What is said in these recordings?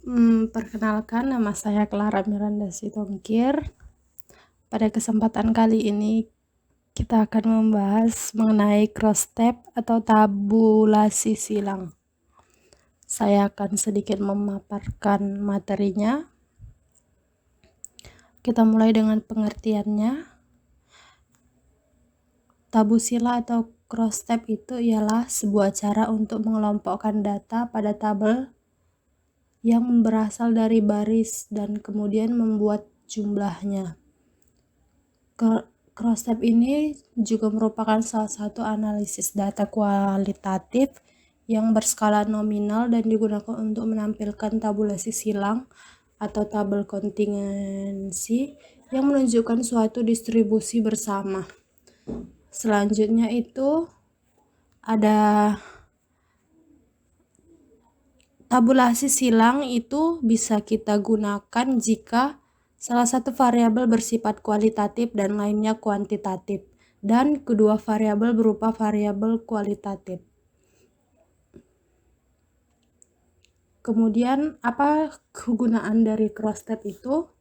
Perkenalkan, nama saya Clara Miranda Sitongkir. Pada kesempatan kali ini kita akan membahas mengenai cross tab atau tabulasi silang. Saya akan sedikit memaparkan materinya. Kita mulai dengan pengertiannya. Tabusila atau cross tab itu ialah sebuah cara untuk mengelompokkan data pada tabel yang berasal dari baris dan kemudian membuat jumlahnya. Cross tab ini juga merupakan salah satu analisis data kualitatif yang berskala nominal dan digunakan untuk menampilkan tabulasi silang atau tabel kontingensi yang menunjukkan suatu distribusi bersama. Selanjutnya itu ada tabulasi silang, itu bisa kita gunakan jika salah satu variabel bersifat kualitatif dan lainnya kuantitatif, dan kedua variabel berupa variabel kualitatif. Kemudian apa kegunaan dari cross tab itu?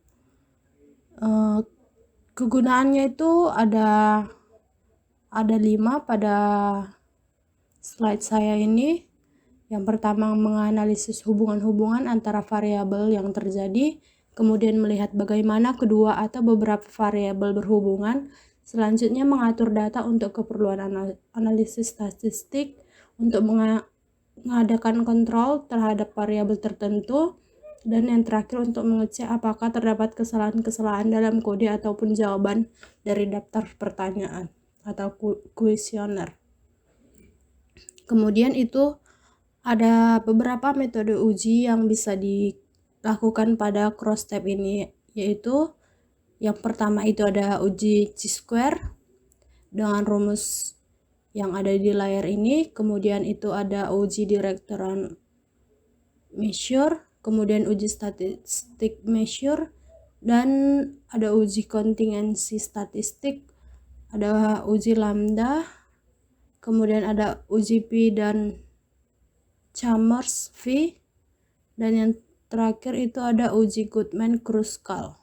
Kegunaannya itu ada 5 pada slide saya ini. Yang pertama, menganalisis hubungan-hubungan antara variabel yang terjadi, kemudian melihat bagaimana kedua atau beberapa variabel berhubungan. Selanjutnya, mengatur data untuk keperluan analisis statistik, untuk mengadakan kontrol terhadap variabel tertentu, dan yang terakhir untuk mengecek apakah terdapat kesalahan-kesalahan dalam kode ataupun jawaban dari daftar pertanyaan atau kuesioner. Kemudian itu ada beberapa metode uji yang bisa dilakukan pada cross tab ini, yaitu yang pertama itu ada uji chi-square dengan rumus yang ada di layar ini, kemudian itu ada uji directorial measure, kemudian uji statistik measure, dan ada uji kontingensi statistik, ada uji lambda, kemudian ada uji P dan Chalmers V, dan yang terakhir itu ada uji Goodman-Kruskal.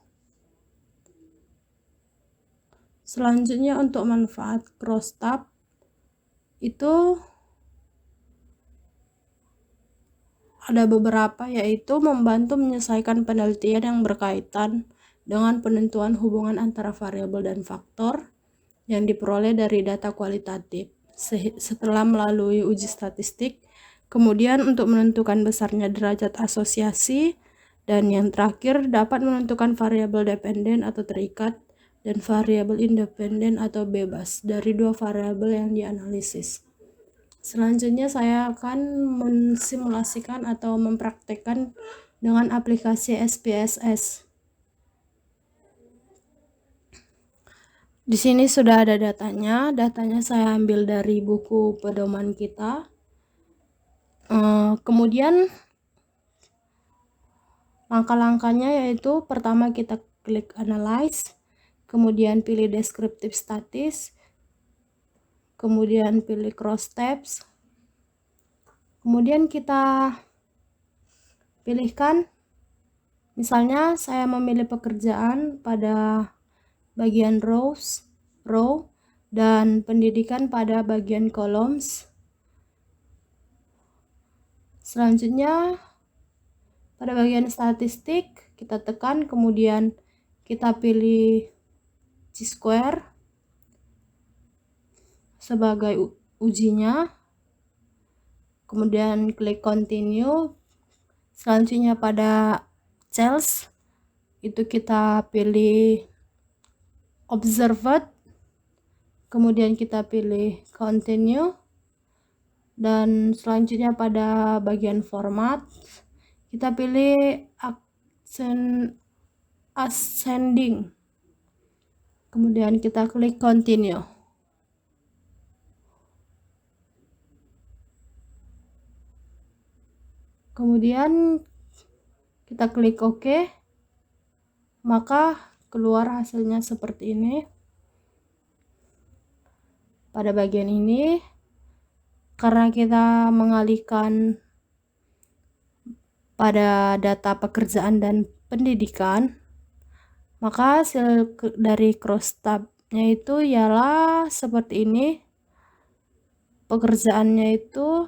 Selanjutnya untuk manfaat cross tab itu ada beberapa, yaitu membantu menyelesaikan penelitian yang berkaitan dengan penentuan hubungan antara variabel dan faktor yang diperoleh dari data kualitatif setelah melalui uji statistik. Kemudian untuk menentukan besarnya derajat asosiasi, dan yang terakhir dapat menentukan variabel dependen atau terikat dan variabel independen atau bebas dari dua variabel yang dianalisis. Selanjutnya saya akan mensimulasikan atau mempraktekkan dengan aplikasi SPSS. Di sini sudah ada datanya. Datanya saya ambil dari buku pedoman kita. Kemudian langkah-langkahnya yaitu pertama kita klik analyze, kemudian pilih descriptive statis, kemudian pilih cross tabs, kemudian kita pilihkan, misalnya saya memilih pekerjaan pada bagian row dan pendidikan pada bagian columns. Selanjutnya pada bagian statistik kita tekan, kemudian kita pilih chi-square sebagai ujinya, kemudian klik continue. Selanjutnya pada cells itu kita pilih observed, kemudian kita pilih continue, dan selanjutnya pada bagian format kita pilih ascending, kemudian kita klik continue. Kemudian kita klik OK, maka keluar hasilnya seperti ini. Pada bagian ini, karena kita mengalihkan pada data pekerjaan dan pendidikan, maka hasil dari cross tab-nya itu ialah seperti ini. Pekerjaannya itu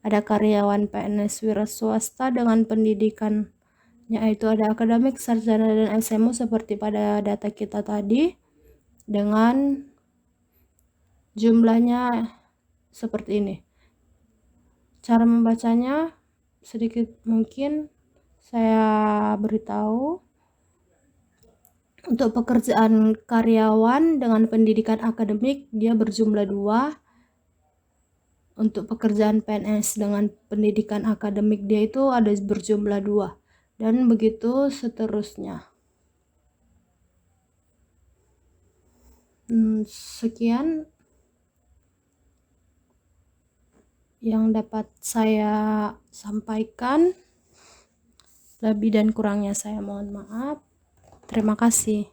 ada karyawan PNS wira swasta dengan pendidikannya itu ada akademik, sarjana, dan SMU seperti pada data kita tadi, dengan jumlahnya seperti ini. Cara membacanya sedikit mungkin saya beritahu. Untuk pekerjaan karyawan dengan pendidikan akademik dia berjumlah 2. Untuk pekerjaan PNS dengan pendidikan akademik dia itu ada berjumlah 2, dan begitu seterusnya. Sekian yang dapat saya sampaikan. Lebih dan kurangnya saya mohon maaf. Terima kasih.